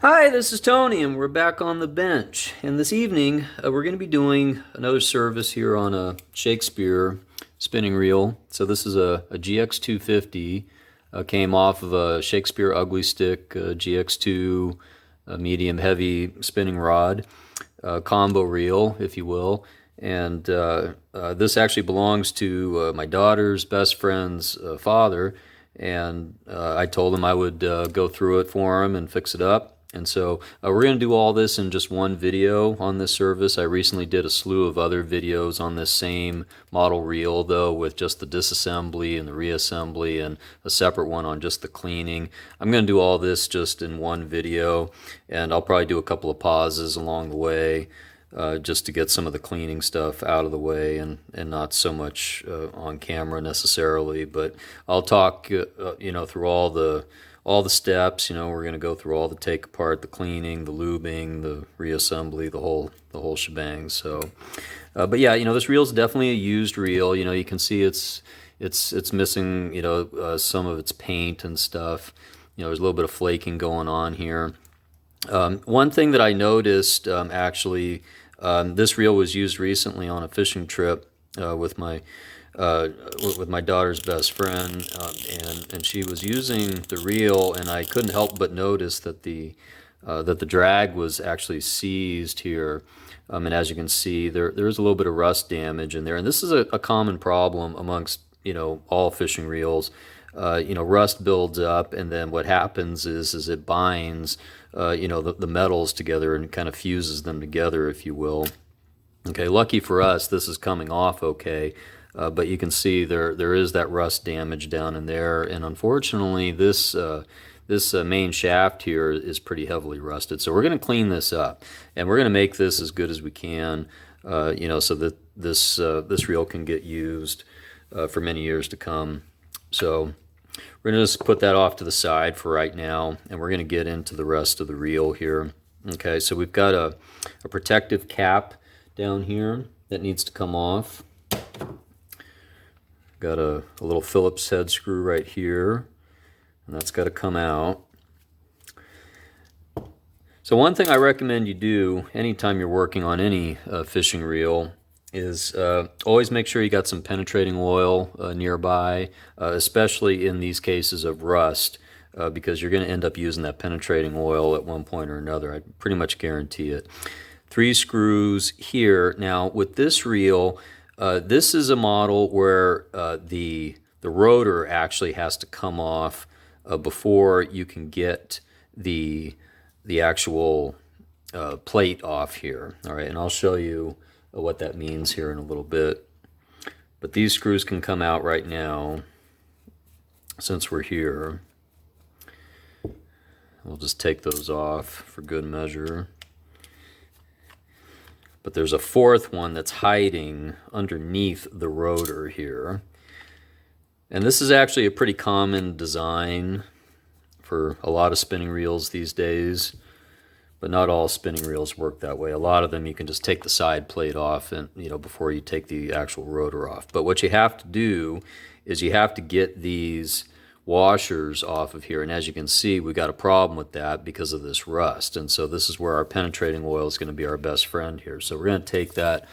Hi, this is Tony, and we're back on the bench. And this evening, we're going to be doing another service here on a Shakespeare spinning reel. So this is a GX250. Came off of a Shakespeare Ugly Stick GX2 medium heavy spinning rod combo reel, if you will. And this actually belongs to my daughter's best friend's father. And I told him I would go through it for him and fix it up. And so we're going to do all this in just one video on this service. I recently did a slew of other videos on this same model reel, though, with just the disassembly and the reassembly and a separate one on just the cleaning. I'm going to do all this just in one video, and I'll probably do a couple of pauses along the way just to get some of the cleaning stuff out of the way and not so much on camera necessarily. But I'll talk, through all the steps. We're going to go through all the take apart, the cleaning, the lubing, the reassembly, the whole shebang. So, but yeah, this reel is definitely a used reel. You can see it's missing, some of its paint and stuff. There's a little bit of flaking going on here. One thing that I noticed, actually, this reel was used recently on a fishing trip with my daughter's best friend, and she was using the reel, and I couldn't help but notice that the drag was actually seized here, and as you can see, there is a little bit of rust damage in there, and this is a common problem amongst all fishing reels. Rust builds up, and then what happens is it binds the metals together and kind of fuses them together, if you will. Okay, lucky for us, this is coming off okay. But you can see there is that rust damage down in there, and unfortunately this main shaft here is pretty heavily rusted. So we're going to clean this up, and we're going to make this as good as we can, so that this reel can get used for many years to come. So we're going to just put that off to the side for right now, and we're going to get into the rest of the reel here. Okay, so we've got a protective cap down here that needs to come off. Got a little Phillips head screw right here, and that's got to come out. So one thing I recommend you do anytime you're working on any fishing reel is always make sure you got some penetrating oil nearby, especially in these cases of rust, because you're going to end up using that penetrating oil at one point or another. I pretty much guarantee it. 3 screws here. Now with this reel, this is a model where the rotor actually has to come off before you can get the actual plate off here. All right, and I'll show you what that means here in a little bit. But these screws can come out right now since we're here. We'll just take those off for good measure. But there's a 4th one that's hiding underneath the rotor here. And this is actually a pretty common design for a lot of spinning reels these days, but not all spinning reels work that way. A lot of them you can just take the side plate off and before you take the actual rotor off. But what you have to do is you have to get these washers off of here, and as you can see, we got a problem with that because of this rust. And so this is where our penetrating oil is going to be our best friend here. So we're going to take that.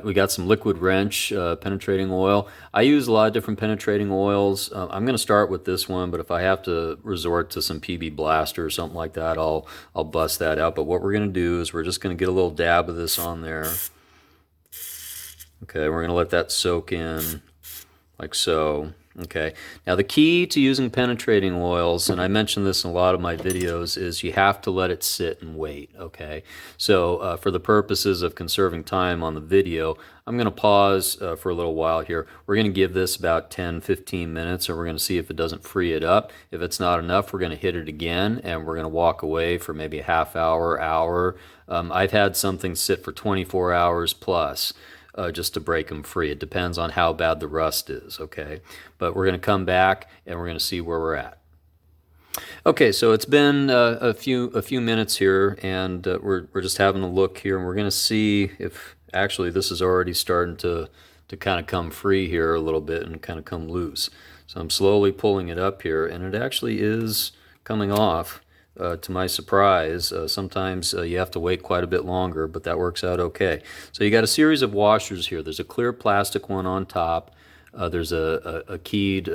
We got some liquid wrench penetrating oil. I use a lot of different penetrating oils. I'm going to start with this one, but if I have to resort to some PB Blaster or something like that, I'll bust that out. But what we're going to do is we're just going to get a little dab of this on there. Okay, we're going to let that soak in like so. Okay, now the key to using penetrating oils, and I mentioned this in a lot of my videos, is you have to let it sit and wait, okay? So for the purposes of conserving time on the video, I'm going to pause for a little while here. We're going to give this about 10-15 minutes, and we're going to see if it doesn't free it up. If it's not enough, we're going to hit it again, and we're going to walk away for maybe a half hour, hour. I've had something sit for 24 hours plus. Just to break them free. It depends on how bad the rust is, okay? But we're going to come back and we're going to see where we're at. Okay, so it's been a few minutes here, and we're just having a look here, and we're going to see if actually this is already starting to kind of come free here a little bit and kind of come loose. So I'm slowly pulling it up here, and it actually is coming off to my surprise. Sometimes you have to wait quite a bit longer, but that works out okay. So you got a series of washers here. There's a clear plastic one on top. There's a keyed,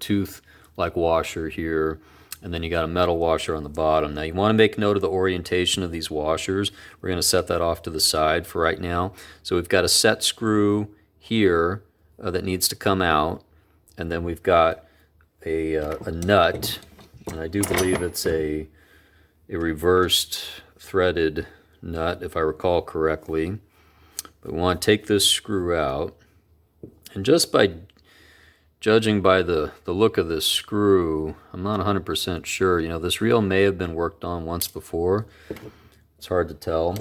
tooth-like washer here. And then you got a metal washer on the bottom. Now you want to make note of the orientation of these washers. We're going to set that off to the side for right now. So we've got a set screw here that needs to come out. And then we've got a nut. And I do believe it's a reversed threaded nut, if I recall correctly. But we want to take this screw out. And just by judging by the look of this screw, I'm not 100% sure. You know, this reel may have been worked on once before. It's hard to tell.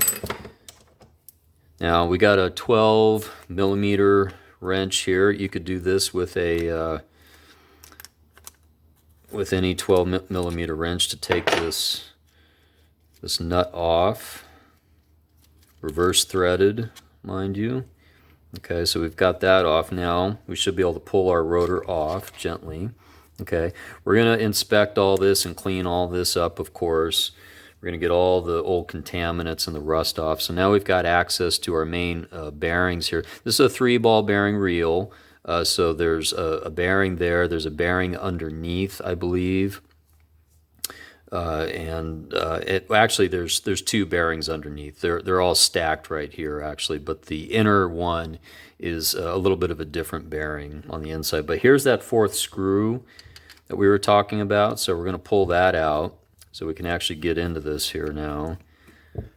Now, we got a 12 millimeter wrench here. You could do this with a with any 12 millimeter wrench to take this nut off. Reverse threaded, mind you. Okay, so we've got that off now. We should be able to pull our rotor off gently. Okay, we're going to inspect all this and clean all this up, of course. We're going to get all the old contaminants and the rust off. So now we've got access to our main bearings here. This is a 3-ball bearing reel. So there's a bearing there. There's a bearing underneath, I believe. Actually, there's 2 bearings underneath. They're all stacked right here, actually, but the inner one is a little bit of a different bearing on the inside. But here's that 4th screw that we were talking about. So we're going to pull that out so we can actually get into this here now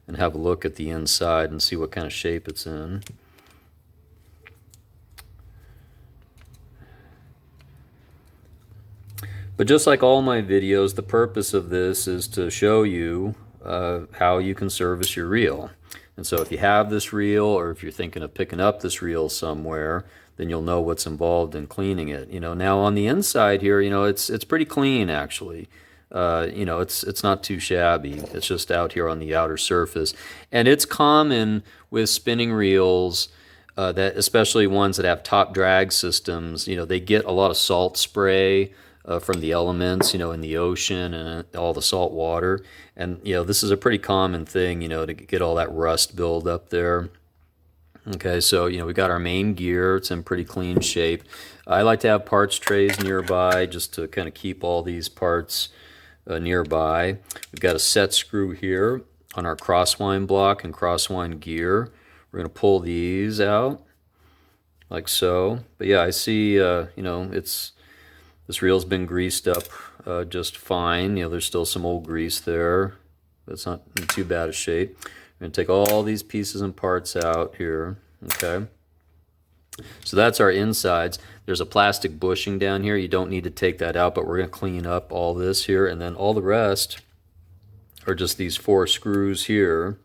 and have a look at the inside and see what kind of shape it's in. But just like all my videos, the purpose of this is to show you how you can service your reel. And so if you have this reel, or if you're thinking of picking up this reel somewhere, then you'll know what's involved in cleaning it. You know, now on the inside here, you know, it's pretty clean actually. You know, it's not too shabby. It's just out here on the outer surface. And it's common with spinning reels, that especially ones that have top drag systems, you know, they get a lot of salt spray from the elements, you know, in the ocean and all the salt water. And, you know, this is a pretty common thing, you know, to get all that rust build up there. Okay, so, you know, we got our main gear. It's in pretty clean shape. I like to have parts trays nearby just to kind of keep all these parts nearby. We've got a set screw here on our crosswind block and crosswind gear. We're going to pull these out like so. But yeah, I see, you know, this reel's been greased up just fine. You know, there's still some old grease there, but it's not in too bad a shape. We're going to take all these pieces and parts out here, okay? So that's our insides. There's a plastic bushing down here. You don't need to take that out, but we're going to clean up all this here, and then all the rest are just these 4 screws here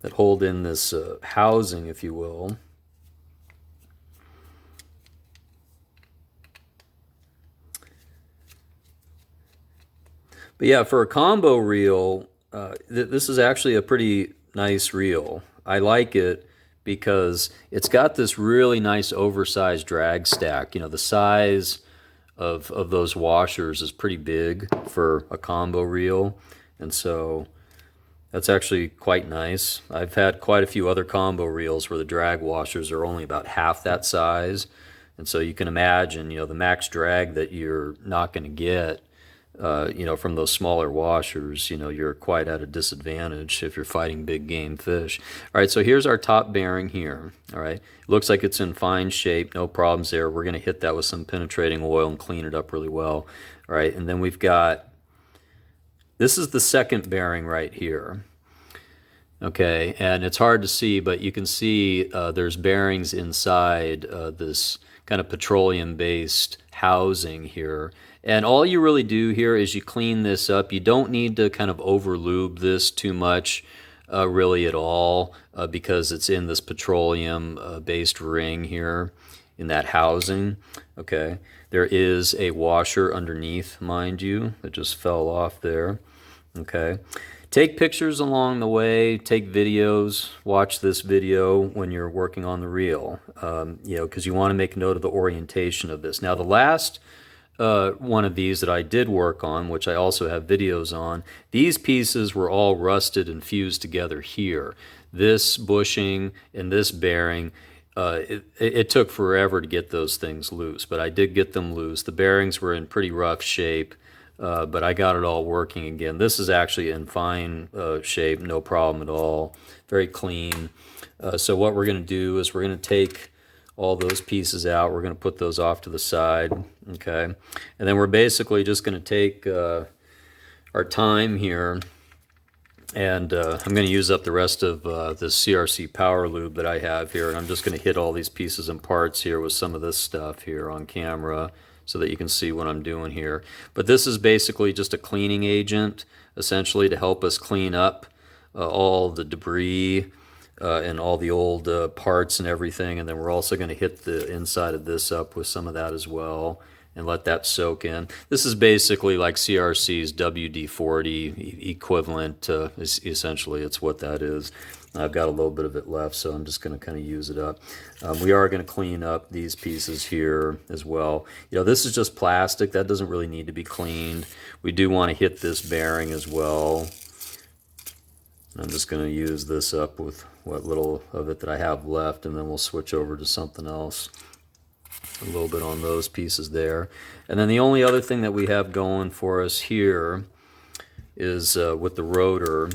that hold in this housing, if you will. But yeah, for a combo reel, this is actually a pretty nice reel. I like it because it's got this really nice oversized drag stack. You know, the size of those washers is pretty big for a combo reel, and so that's actually quite nice. I've had quite a few other combo reels where the drag washers are only about half that size, and so you can imagine, you know, the max drag that you're not going to get you know, from those smaller washers. You know, you're quite at a disadvantage if you're fighting big game fish. All right, so here's our top bearing here. All right, looks like it's in fine shape, no problems there. We're going to hit that with some penetrating oil and clean it up really well. All right, and then we've got, this is the second bearing right here. Okay, and it's hard to see, but you can see there's bearings inside this kind of petroleum-based housing here. And all you really do here is you clean this up. You don't need to kind of over-lube this too much, really at all, because it's in this petroleum-based ring here in that housing. Okay, there is a washer underneath, mind you, that just fell off there. Okay. Take pictures along the way, take videos, watch this video when you're working on the reel, you know, because you want to make note of the orientation of this. Now, the last one of these that I did work on, which I also have videos on, these pieces were all rusted and fused together here. This bushing and this bearing, it took forever to get those things loose, but I did get them loose. The bearings were in pretty rough shape, but I got it all working again. This is actually in fine shape, no problem at all, very clean. So what we're going to do is we're going to take all those pieces out. We're going to put those off to the side, okay? And then we're basically just going to take our time here, and I'm going to use up the rest of this CRC power lube that I have here, and I'm just going to hit all these pieces and parts here with some of this stuff here on camera so that you can see what I'm doing here. But this is basically just a cleaning agent, essentially, to help us clean up all the debris and all the old parts and everything. And then we're also going to hit the inside of this up with some of that as well and let that soak in. This is basically like CRC's WD-40 equivalent. Essentially, it's what that is. I've got a little bit of it left, so I'm just going to kind of use it up. We are going to clean up these pieces here as well. You know, this is just plastic. That doesn't really need to be cleaned. We do want to hit this bearing as well. I'm just going to use this up with what little of it that I have left, and then we'll switch over to something else. A little bit on those pieces there. And then the only other thing that we have going for us here is with the rotor.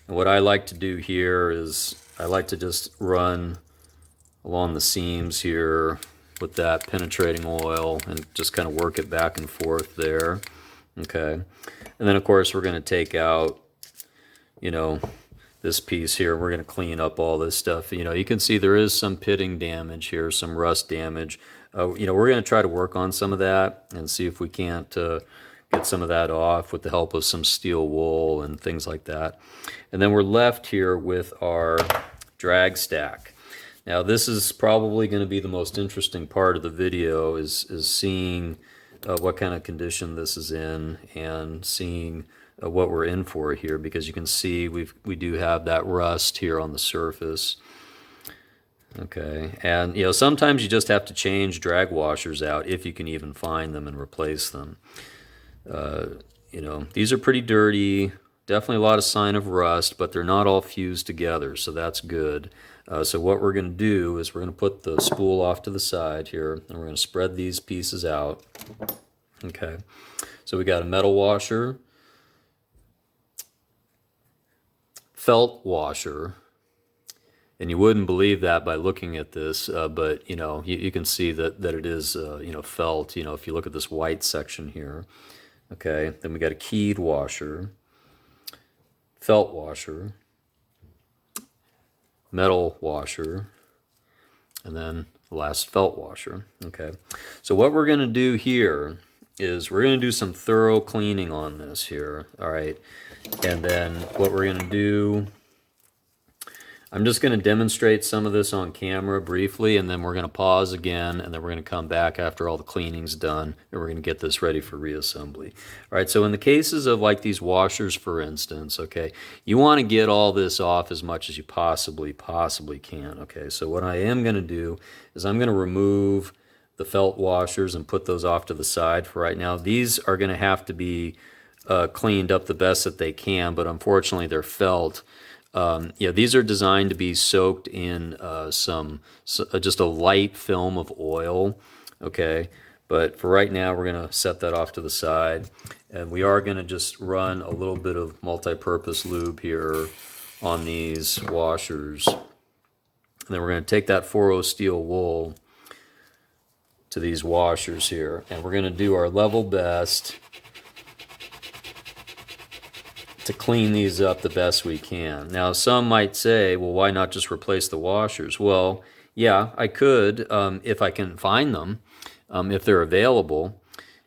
And what I like to do here is I like to just run along the seams here with that penetrating oil and just kind of work it back and forth there. Okay. And then of course we're going to take out, you know, this piece here. We're going to clean up all this stuff. You know, you can see there is some pitting damage here, some rust damage. You know, we're going to try to work on some of that and see if we can't get some of that off with the help of some steel wool and things like that. And then we're left here with our drag stack. Now this is probably going to be the most interesting part of the video, is seeing what kind of condition this is in and seeing what we're in for here, because you can see we do have that rust here on the surface. Okay, and you know, sometimes you just have to change drag washers out if you can even find them and replace them. You know, these are pretty dirty, definitely a lot of sign of rust, but they're not all fused together, so that's good. So what we're going to do is we're going to put the spool off to the side here, and we're going to spread these pieces out. Okay, so we got a metal washer, felt washer, and you wouldn't believe that by looking at this, but you know, you can see that it is you know, felt. You know, if you look at this white section here. Okay, then we got a keyed washer, felt washer, metal washer, and then the last felt washer. Okay, so what we're going to do here is we're going to do some thorough cleaning on this here. All right, and then what we're going to do, I'm just going to demonstrate some of this on camera briefly, and then we're going to pause again, and then we're going to come back after all the cleaning's done, and we're going to get this ready for reassembly. All right, so in the cases of like these washers, for instance, okay, you want to get all this off as much as you possibly can. Okay, so what I am going to do is I'm going to remove the felt washers and put those off to the side for right now. These are going to have to be cleaned up the best that they can, but unfortunately they're felt. Yeah, these are designed to be soaked in just a light film of oil, okay? But for right now, we're going to set that off to the side. And we are going to just run a little bit of multi-purpose lube here on these washers. And then we're going to take that 4-0 steel wool to these washers here. And we're going to do our level best to clean these up the best we can. Now, some might say, well, why not just replace the washers? Well, yeah, I could if I can find them, if they're available.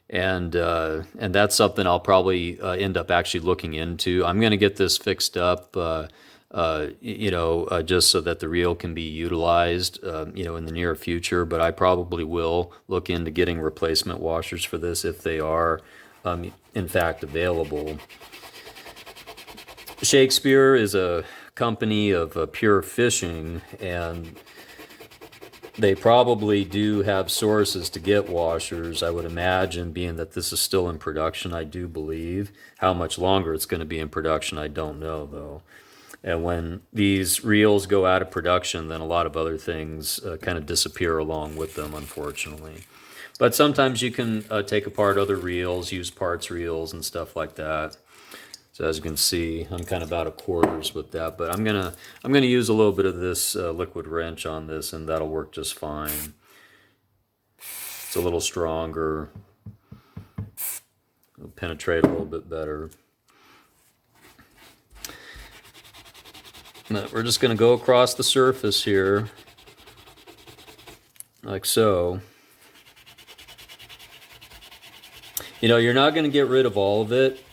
And that's something I'll probably end up actually looking into. I'm going to get this fixed up, you know, just so that the reel can be utilized, you know, in the near future. But I probably will look into getting replacement washers for this if they are, in fact, available. Shakespeare is a company of pure fishing, and they probably do have sources to get washers, I would imagine, being that this is still in production, I do believe. How much longer it's going to be in production, I don't know, though. And when these reels go out of production, then a lot of other things kind of disappear along with them, unfortunately. But sometimes you can take apart other reels, use parts reels and stuff like that. So as you can see, I'm kind of out of quarters with that, but I'm gonna use a little bit of this liquid wrench on this, and that'll work just fine. It's a little stronger. It'll penetrate a little bit better. Now, we're just going to go across the surface here, like so. You know, you're not going to get rid of all of it,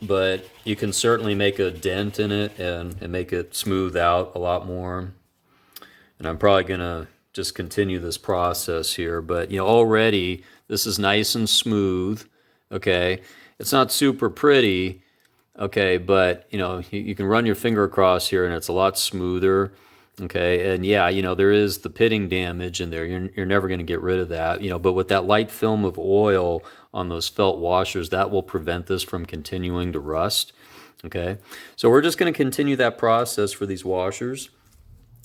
but you can certainly make a dent in it and make it smooth out a lot more. And I'm probably going to just continue this process here, but you know, already this is nice and smooth. Okay, it's not super pretty. Okay, but you know, you can run your finger across here and it's a lot smoother. Okay, and yeah, you know, there is the pitting damage in there. You're never going to get rid of that, you know, but with that light film of oil on those felt washers, that will prevent this from continuing to rust. Okay, so we're just going to continue that process for these washers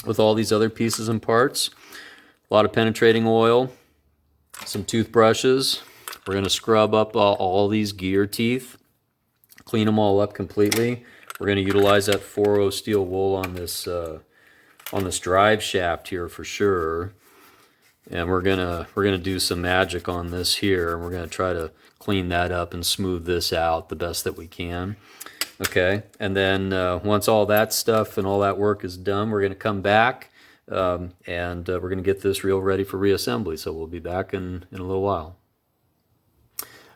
with all these other pieces and parts. A lot of penetrating oil, some toothbrushes. We're going to scrub up all these gear teeth, clean them all up completely. We're going to utilize that 4.0 steel wool on this drive shaft here for sure. And we're gonna do some magic on this here, and we're gonna try to clean that up and smooth this out the best that we can. Okay, and then once all that stuff and all that work is done, we're gonna come back and we're gonna get this reel ready for reassembly. So we'll be back in a little while.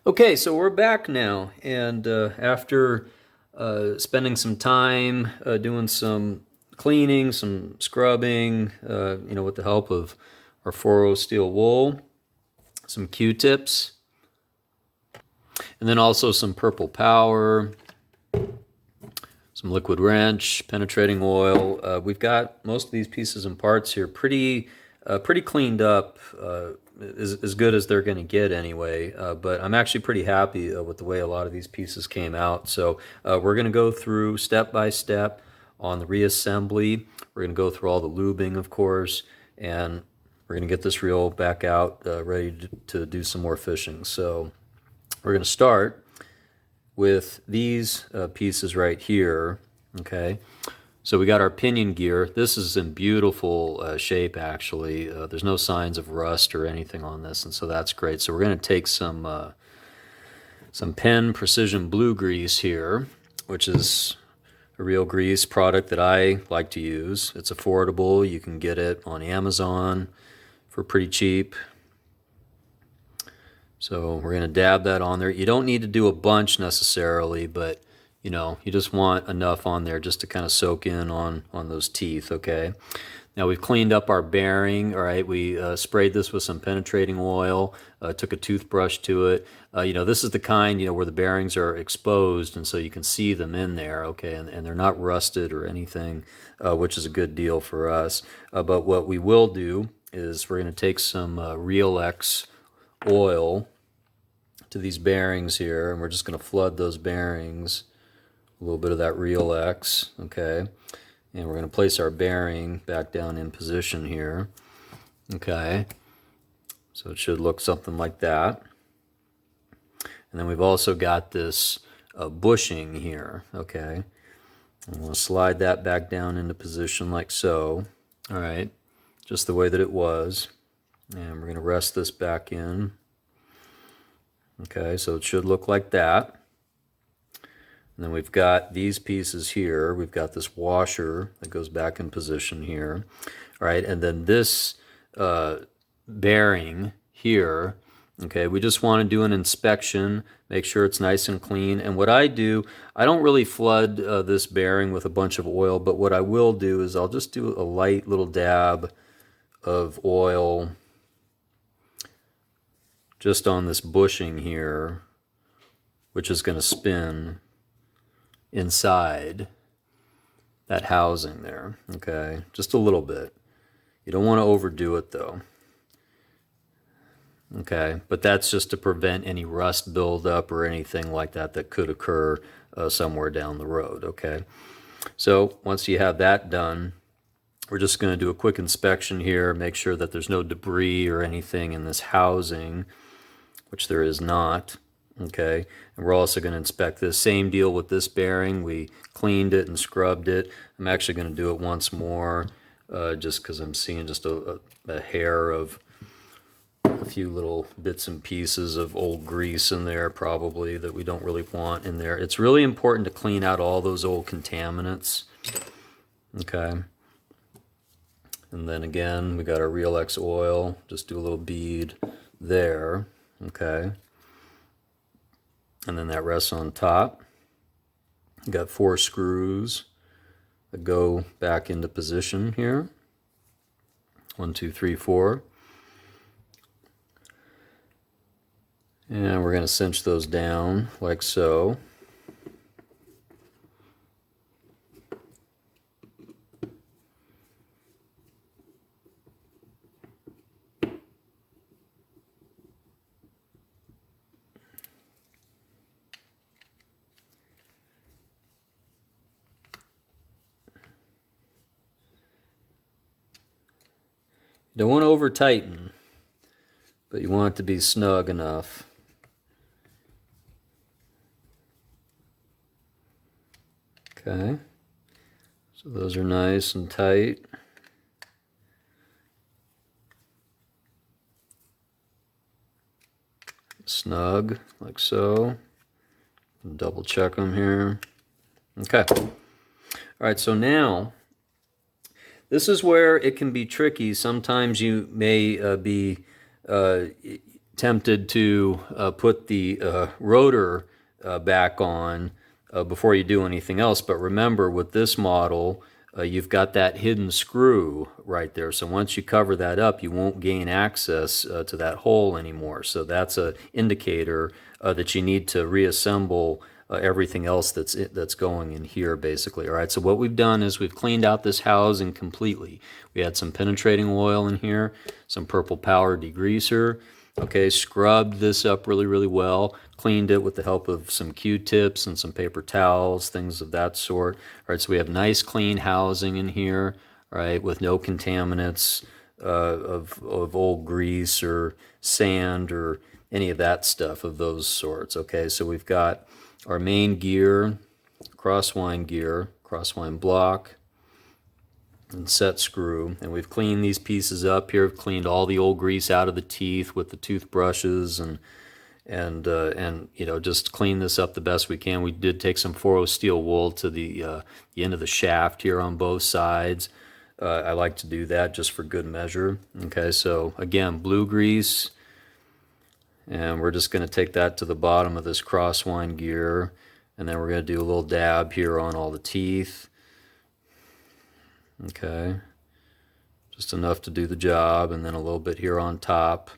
Okay, so we're back now, and after spending some time doing some cleaning, some scrubbing, you know, with the help of our 4.0 steel wool, some Q-tips, and then also some purple power, some liquid wrench, penetrating oil. We've got most of these pieces and parts here pretty cleaned up, as good as they're going to get anyway, but I'm actually pretty happy with the way a lot of these pieces came out. So we're going to go through step by step on the reassembly. We're going to go through all the lubing, of course, and we're going to get this reel back out ready to do some more fishing. So we're going to start with these pieces right here. Okay, so we got our pinion gear. This is in beautiful shape, actually. There's no signs of rust or anything on this, and so that's great. So we're going to take some Penn Precision Blue Grease here, which is a real grease product that I like to use. It's affordable. You can get it on Amazon for pretty cheap. So we're going to dab that on there. You don't need to do a bunch necessarily, but you know, you just want enough on there just to kind of soak in on those teeth. Okay, now we've cleaned up our bearing. All right, we sprayed this with some penetrating oil, took a toothbrush to it. You know, this is the kind, you know, where the bearings are exposed, and so you can see them in there. Okay, and they're not rusted or anything, which is a good deal for us. But what we will do is we're going to take some Real X oil to these bearings here, and we're just going to flood those bearings, a little bit of that Real X, okay, and we're going to place our bearing back down in position here. Okay, so it should look something like that. And then we've also got this bushing here. Okay, I'm going to slide that back down into position like so. All right, just the way that it was. And we're going to rest this back in. Okay, so it should look like that. And then we've got these pieces here. We've got this washer that goes back in position here. All right, and then this bearing here. Okay, we just want to do an inspection, make sure it's nice and clean. And what I do, I don't really flood this bearing with a bunch of oil, but what I will do is I'll just do a light little dab of oil just on this bushing here, which is going to spin inside that housing there. Okay, just a little bit. You don't want to overdo it though. Okay, but that's just to prevent any rust buildup or anything like that that could occur somewhere down the road. Okay, so once you have that done, we're just going to do a quick inspection here, make sure that there's no debris or anything in this housing, which there is not. Okay, and we're also going to inspect this. Same deal with this bearing. We cleaned it and scrubbed it. I'm actually going to do it once more just because I'm seeing just a hair of a few little bits and pieces of old grease in there probably that we don't really want in there. It's really important to clean out all those old contaminants. Okay. And then again, we got our Real X oil. Just do a little bead there. Okay. And then that rests on top. You got 4 screws that go back into position here. 1, 2, 3, 4. And we're going to cinch those down like so. You don't want to over tighten, but you want it to be snug enough. Okay, so those are nice and tight. Snug, like so. Double check them here. Okay. All right, so now, this is where it can be tricky. Sometimes you may be tempted to put the rotor back on before you do anything else. But remember, with this model, you've got that hidden screw right there. So once you cover that up, you won't gain access to that hole anymore. So that's an indicator that you need to reassemble everything else that's going in here, basically. All right, so what we've done is we've cleaned out this housing completely. We had some penetrating oil in here, some purple power degreaser. Okay, scrubbed this up really, really well, cleaned it with the help of some Q-tips and some paper towels, things of that sort. All right, so we have nice clean housing in here, all right, with no contaminants of old grease or sand or any of that stuff of those sorts. Okay, so we've got our main gear, crosswind block, and set screw, and we've cleaned these pieces up here. We've cleaned all the old grease out of the teeth with the toothbrushes and you know, just clean this up the best we can. We did take some 4-0 steel wool to the end of the shaft here on both sides. I like to do that just for good measure. Okay, so again, blue grease, and we're just going to take that to the bottom of this crosswind gear, and then we're going to do a little dab here on all the teeth. Okay, just enough to do the job, and then a little bit here on top.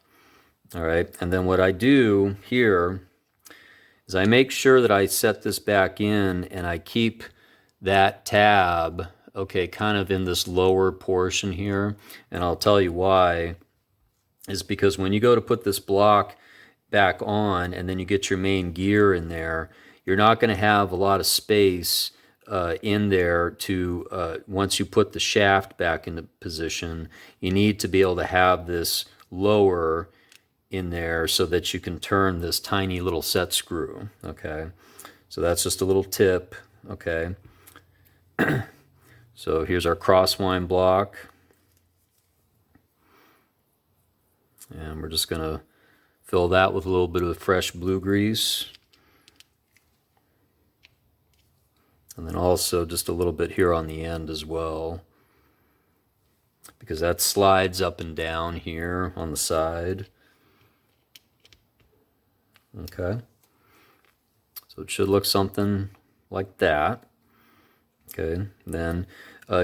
All right, and then what I do here is I make sure that I set this back in and I keep that tab, okay, kind of in this lower portion here. And I'll tell you why, is because when you go to put this block back on and then you get your main gear in there, you're not going to have a lot of space in there to, once you put the shaft back into position, you need to be able to have this lower in there so that you can turn this tiny little set screw. Okay, so that's just a little tip. Okay, so here's our crosswind block, and we're just going to fill that with a little bit of fresh blue grease. And then also just a little bit here on the end as well, because that slides up and down here on the side. Okay, so it should look something like that. Okay, then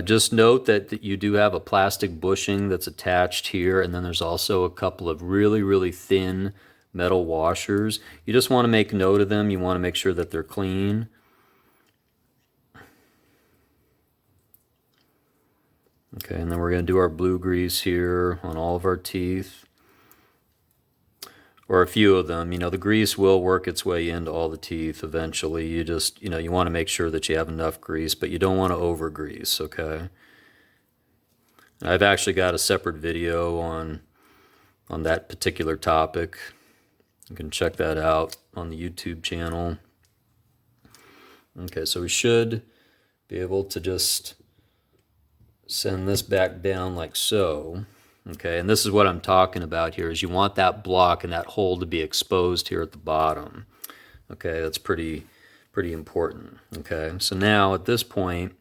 just note that you do have a plastic bushing that's attached here, and then there's also a couple of really, really thin metal washers. You just want to make note of them. You want to make sure that they're clean. Okay, and then we're going to do our blue grease here on all of our teeth, or a few of them. You know, the grease will work its way into all the teeth eventually. You just, you know, you want to make sure that you have enough grease, but you don't want to over grease, okay? I've actually got a separate video on that particular topic. You can check that out on the YouTube channel. Okay, so we should be able to just send this back down like so. Okay, and this is what I'm talking about here, is you want that block and that hole to be exposed here at the bottom. Okay, that's pretty important. Okay, so now at this point,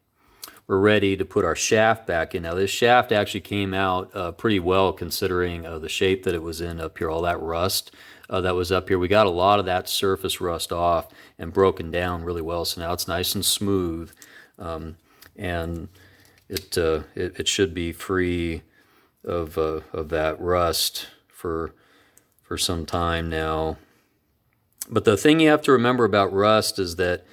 we're ready to put our shaft back in. Now this shaft actually came out pretty well considering the shape that it was in up here, all that rust that was up here. We got a lot of that surface rust off and broken down really well, so now it's nice and smooth, and it should be free of that rust for some time now. But the thing you have to remember about rust is that,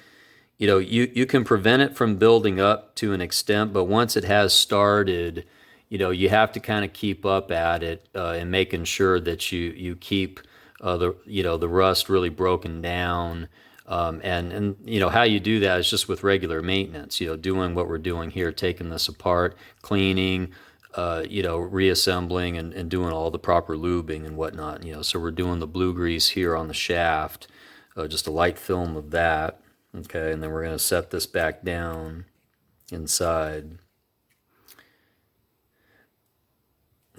you know, you can prevent it from building up to an extent, but once it has started, you know, you have to kind of keep up at it and making sure that you keep the rust really broken down. And you know, how you do that is just with regular maintenance, you know, doing what we're doing here, taking this apart, cleaning, you know, reassembling and doing all the proper lubing and whatnot, you know. So we're doing the blue grease here on the shaft, just a light film of that. Okay, and then we're going to set this back down inside.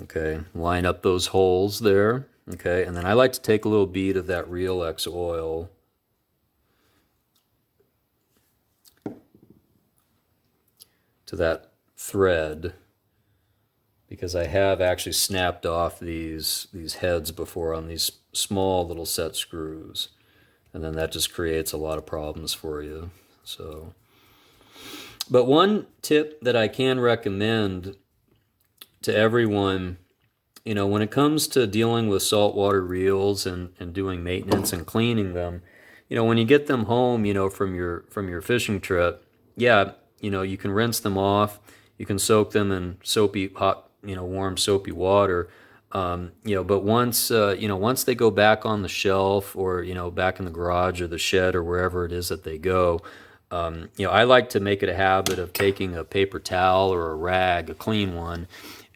Okay, line up those holes there. Okay, and then I like to take a little bead of that Real X oil to that thread, because I have actually snapped off these heads before on these small little set screws, and then that just creates a lot of problems for you. So, but one tip that I can recommend to everyone, you know, when it comes to dealing with saltwater reels and doing maintenance and cleaning them, you know, when you get them home, you know, from your fishing trip, yeah, you know, you can rinse them off, you can soak them in soapy hot, you know, warm soapy water. You know, but once you know, once they go back on the shelf, or you know, back in the garage or the shed or wherever it is that they go, you know, I like to make it a habit of taking a paper towel or a rag, a clean one,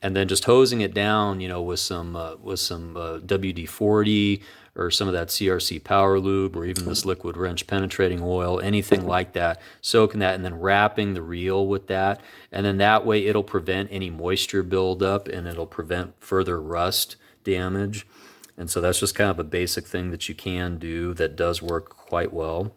and then just hosing it down, you know, with some WD-40 or some of that CRC Power Lube, or even this liquid wrench penetrating oil, anything like that, soaking that and then wrapping the reel with that. And then that way it'll prevent any moisture buildup and it'll prevent further rust damage. And so that's just kind of a basic thing that you can do that does work quite well.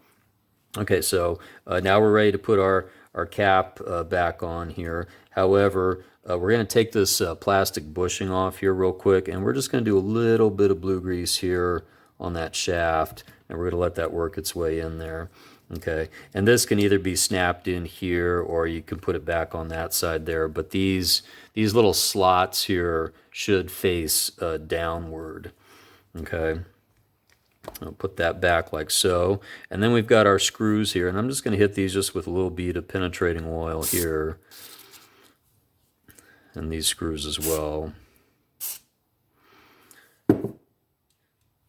Okay, so now we're ready to put our cap back on here. However, we're going to take this plastic bushing off here real quick, and we're just going to do a little bit of blue grease here on that shaft, and we're going to let that work its way in there. Okay, and this can either be snapped in here, or you can put it back on that side there, but these little slots here should face downward. Okay, I'll put that back like so, and then we've got our screws here, and I'm just going to hit these just with a little bead of penetrating oil here, and these screws as well,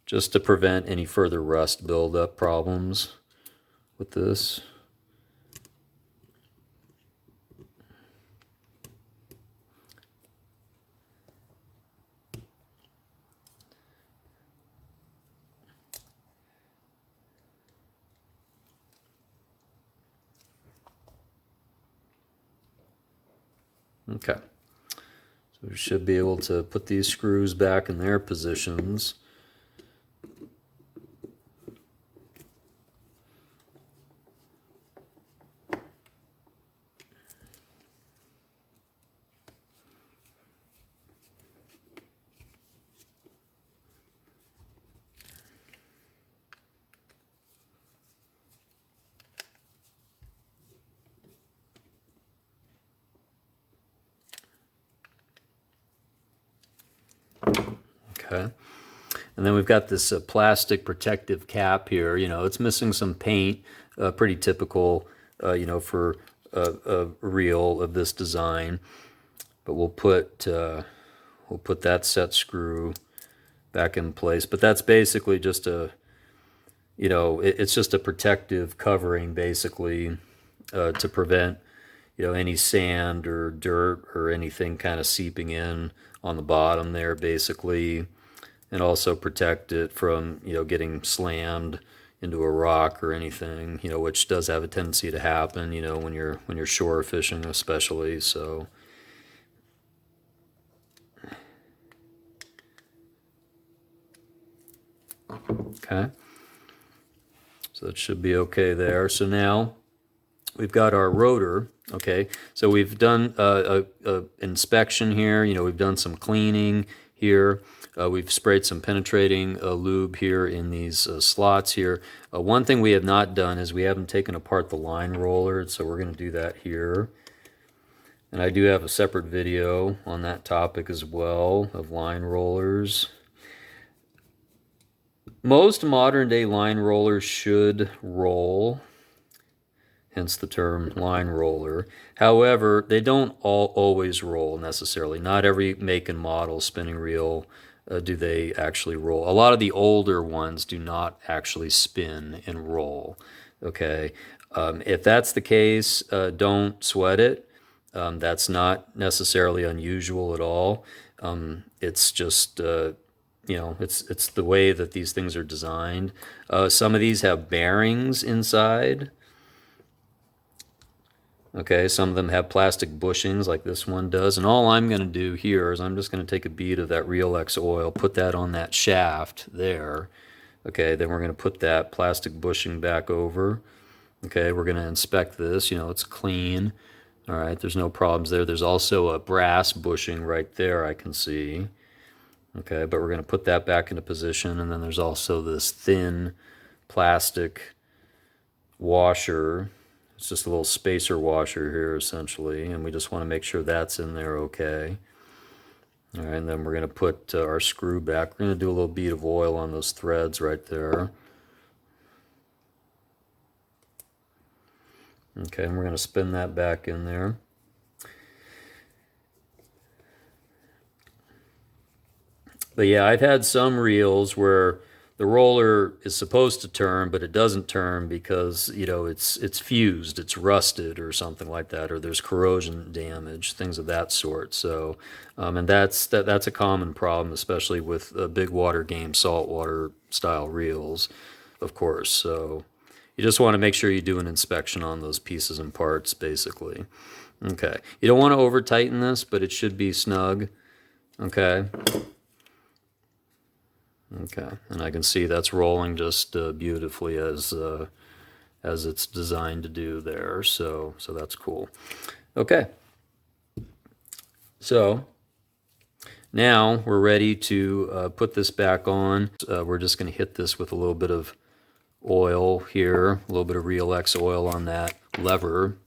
just to prevent any further rust buildup problems with this. Okay, so we should be able to put these screws back in their positions. Okay, and then we've got this plastic protective cap here. You know, it's missing some paint, pretty typical, you know, for a reel of this design. But we'll put that set screw back in place. But that's basically just a, you know, it's just a protective covering basically to prevent, you know, any sand or dirt or anything kind of seeping in on the bottom there basically, and also protect it from, you know, getting slammed into a rock or anything, you know, which does have a tendency to happen, you know, when you're shore fishing especially. So okay, so that should be okay there. So now we've got our rotor. Okay, so we've done a inspection here. You know, we've done some cleaning here. We've sprayed some penetrating lube here in these slots here. One thing we have not done is we haven't taken apart the line roller, so we're going to do that here. And I do have a separate video on that topic as well, of line rollers. Most modern day line rollers should roll, hence the term line roller. However, they don't always roll necessarily. Not every make and model spinning reel do they actually roll. A lot of the older ones do not actually spin and roll. Okay, if that's the case, don't sweat it. That's not necessarily unusual at all. It's just you know, it's the way that these things are designed. Some of these have bearings inside. Okay, some of them have plastic bushings like this one does. And all I'm going to do here is I'm just going to take a bead of that Real X oil, put that on that shaft there. Okay, then we're going to put that plastic bushing back over. Okay, we're going to inspect this. You know, it's clean. All right, there's no problems there. There's also a brass bushing right there I can see. Okay, but we're going to put that back into position. And then there's also this thin plastic washer. It's just a little spacer washer here essentially, and we just want to make sure that's in there okay. All right, and then we're going to put our screw back. We're going to do a little bead of oil on those threads right there. Okay, and we're going to spin that back in there. But yeah, I've had some reels where the roller is supposed to turn, but it doesn't turn because, you know, it's fused, it's rusted or something like that, or there's corrosion damage, things of that sort. So, and that's a common problem, especially with big water game saltwater style reels, of course. So you just want to make sure you do an inspection on those pieces and parts, basically. Okay, you don't want to over tighten this, but it should be snug. Okay. Okay, and I can see that's rolling just beautifully as it's designed to do there. So that's cool. Okay, so now we're ready to put this back on. We're just going to hit this with a little bit of oil here, a little bit of Real X oil on that lever.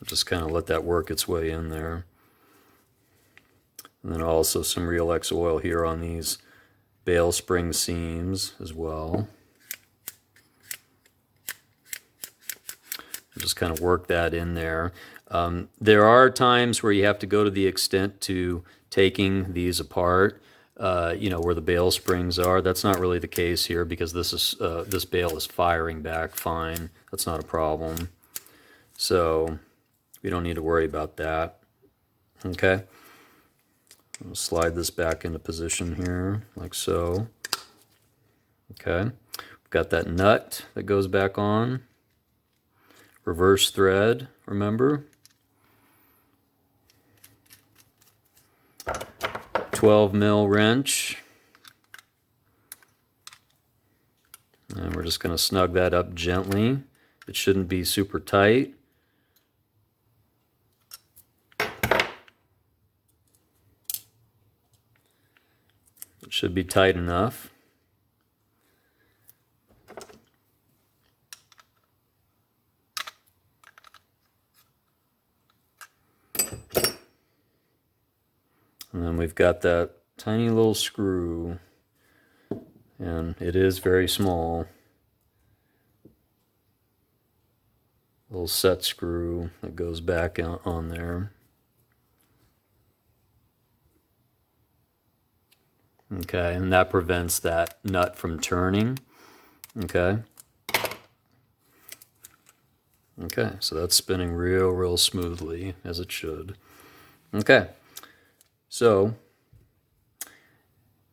Just kind of let that work its way in there. And then also some Real X oil here on these bail spring seams as well. Just kind of work that in there. There are times where you have to go to the extent to taking these apart, you know, where the bail springs are. That's not really the case here because this bail is firing back fine. That's not a problem. So we don't need to worry about that. Okay. I'll slide this back into position here, like so. Okay, we've got that nut that goes back on. Reverse thread, remember? 12 mil wrench. And we're just going to snug that up gently. It shouldn't be super tight. It should be tight enough. And then we've got that tiny little screw, and it is very small. little set screw that goes back on there. Okay, and that prevents that nut from turning. Okay. Okay, so that's spinning real smoothly, as it should. Okay, so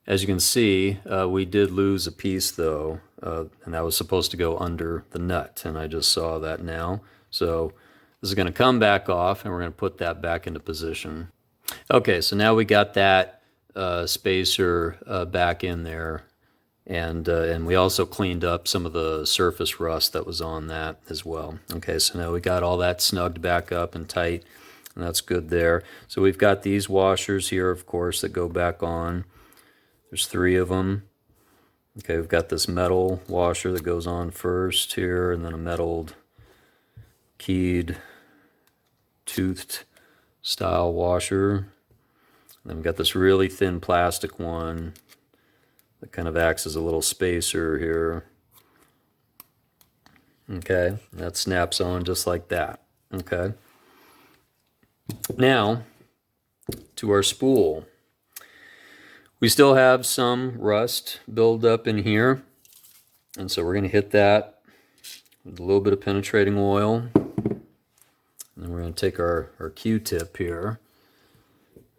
as you can see, we did lose a piece though, and that was supposed to go under the nut, and I just saw that now. So this is going to come back off, and we're going to put that back into position. Okay, so now we got that spacer back in there, and we also cleaned up some of the surface rust that was on that as well. Okay, so now we got all that snugged back up and tight, and that's good there. So we've got these washers here, of course, that go back on. There's 3 of them. Okay, we've got this metal washer that goes on first here, and then a metaled, keyed, toothed style washer. And then we've got this really thin plastic one that kind of acts as a little spacer here. Okay, that snaps on just like that. Okay. Now, to our spool. We still have some rust build up in here, and so we're going to hit that with a little bit of penetrating oil. And then we're going to take our Q-tip here,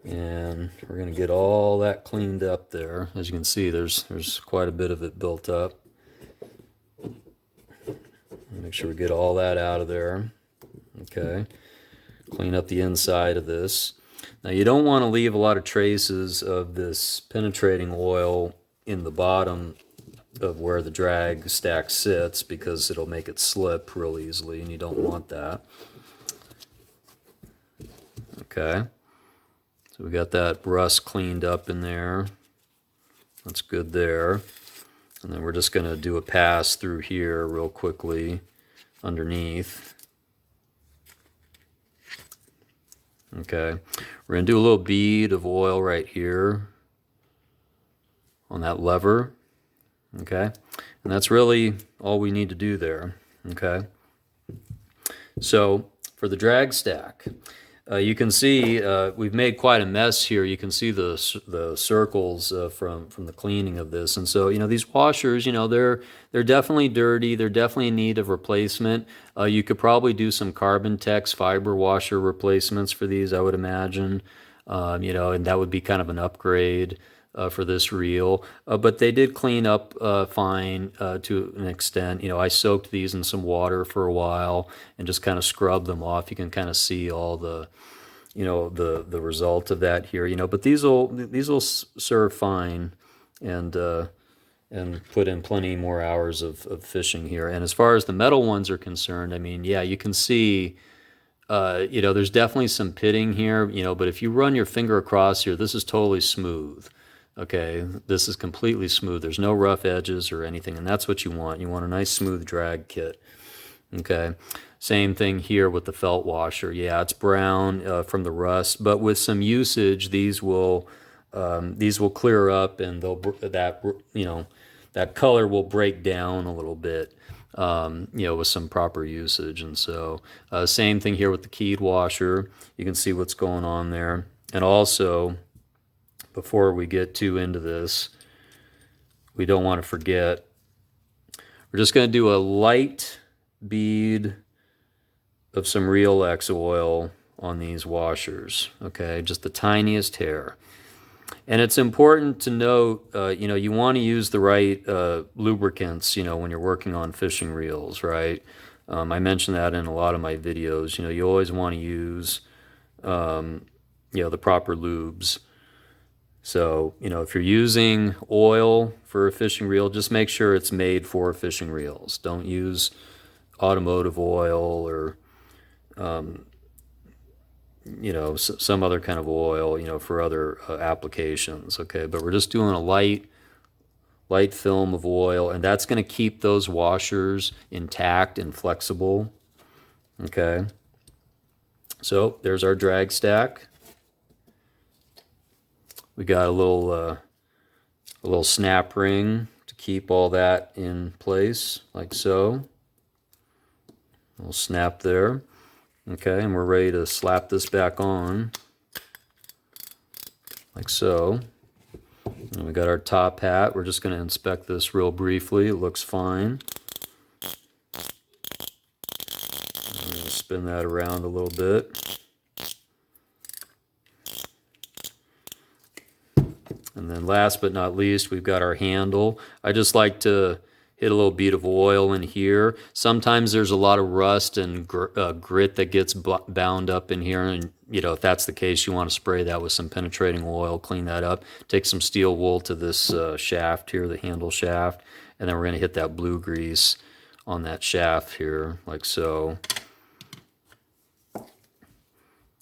and we're going to get all that cleaned up there. As you can see, there's quite a bit of it built up. Make sure we get all that out of there. Okay. Clean up the inside of this. Now you don't want to leave a lot of traces of this penetrating oil in the bottom of where the drag stack sits, because it'll make it slip real easily, and you don't want that. Okay. So we got that rust cleaned up in there. That's good there. And then we're just going to do a pass through here real quickly underneath. Okay, we're going to do a little bead of oil right here on that lever. Okay, and that's really all we need to do there. Okay, so for the drag stack, you can see we've made quite a mess here. You can see the circles from the cleaning of this, and so these washers, they're definitely dirty. They're definitely in need of replacement. You could probably do some Carbon Tex fiber washer replacements for these, I would imagine. And that would be kind of an upgrade for this reel. But they did clean up fine to an extent. I soaked these in some water for a while and just kind of scrubbed them off. You can kind of see all the the result of that here. But these will serve fine and put in plenty more hours of fishing here. And as far as the metal ones are concerned, I mean, yeah, you can see, there's definitely some pitting here, but if you run your finger across here, this is totally smooth. Okay, this is completely smooth. There's no rough edges or anything, and that's what you want. You want a nice smooth drag kit. Okay, same thing here with the felt washer. Yeah, it's brown from the rust, but with some usage, these will clear up, and that color will break down a little bit, with some proper usage. And so same thing here with the keyed washer. You can see what's going on there. And also, before we get too into this, we don't want to forget, we're just going to do a light bead of some Real X oil on these washers. Okay, just the tiniest hair. And it's important to note, you want to use the right lubricants, when you're working on fishing reels, right? I mentioned that in a lot of my videos. You always want to use, the proper lubes. So, if you're using oil for a fishing reel, just make sure it's made for fishing reels. Don't use automotive oil or some other kind of oil, for other applications, okay? But we're just doing a light film of oil, and that's going to keep those washers intact and flexible, okay? So there's our drag stack. We got a little snap ring to keep all that in place, like so. little snap there. Okay, and we're ready to slap this back on, like so. And we got our top hat. We're just going to inspect this real briefly. It looks fine. I'm going to spin that around a little bit. And then last but not least, we've got our handle. I just like to hit a little bead of oil in here. Sometimes there's a lot of rust and grit that gets bound up in here, and if that's the case, you want to spray that with some penetrating oil, clean that up. Take some steel wool to this shaft here, the handle shaft, and then we're going to hit that blue grease on that shaft here, like so.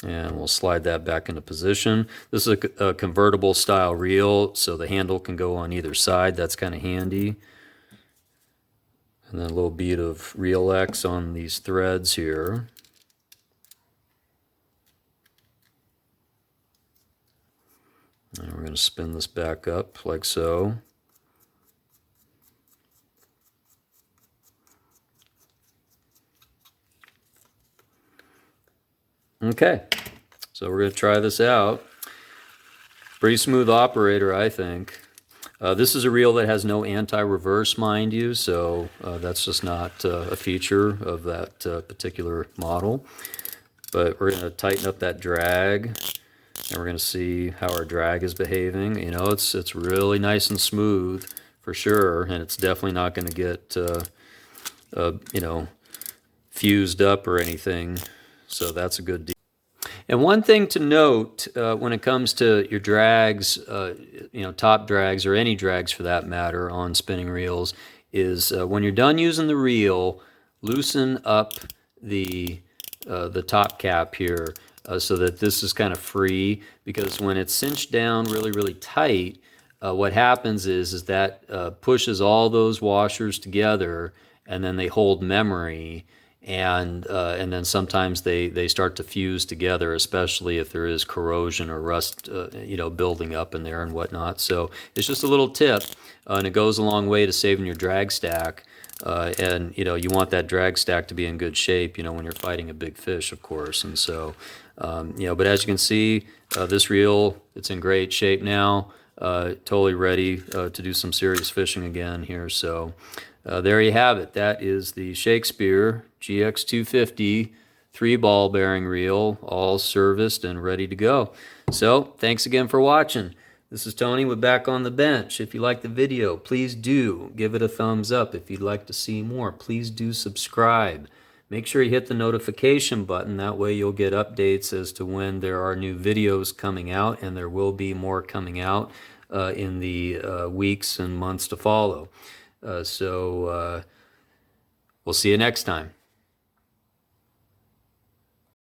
And we'll slide that back into position. This is a convertible style reel, so the handle can go on either side. That's kind of handy. And then a little bead of Reel X on these threads here. And we're going to spin this back up like so. Okay, so we're going to try this out. Pretty smooth operator, I think. This is a reel that has no anti-reverse, mind you, so that's just not a feature of that particular model. But we're going to tighten up that drag, and we're going to see how our drag is behaving. It's really nice and smooth for sure, and it's definitely not going to get fused up or anything. So that's a good deal. And one thing to note when it comes to your drags, top drags or any drags for that matter on spinning reels, is when you're done using the reel, loosen up the top cap here so that this is kind of free, because when it's cinched down really, really tight, what happens is that pushes all those washers together, and then they hold memory. And then sometimes they start to fuse together, especially if there is corrosion or rust, building up in there and whatnot. So it's just a little tip, and it goes a long way to saving your drag stack. And you want that drag stack to be in good shape, when you're fighting a big fish, of course. And so, but as you can see, this reel, it's in great shape now, totally ready to do some serious fishing again here. So. There you have it. That is the Shakespeare GX250 3-ball bearing reel, all serviced and ready to go. So, thanks again for watching. This is Tony with Back on the Bench. If you liked the video, please do give it a thumbs up. If you'd like to see more, please do subscribe. Make sure you hit the notification button. That way you'll get updates as to when there are new videos coming out, and there will be more coming out in the weeks and months to follow. So we'll see you next time.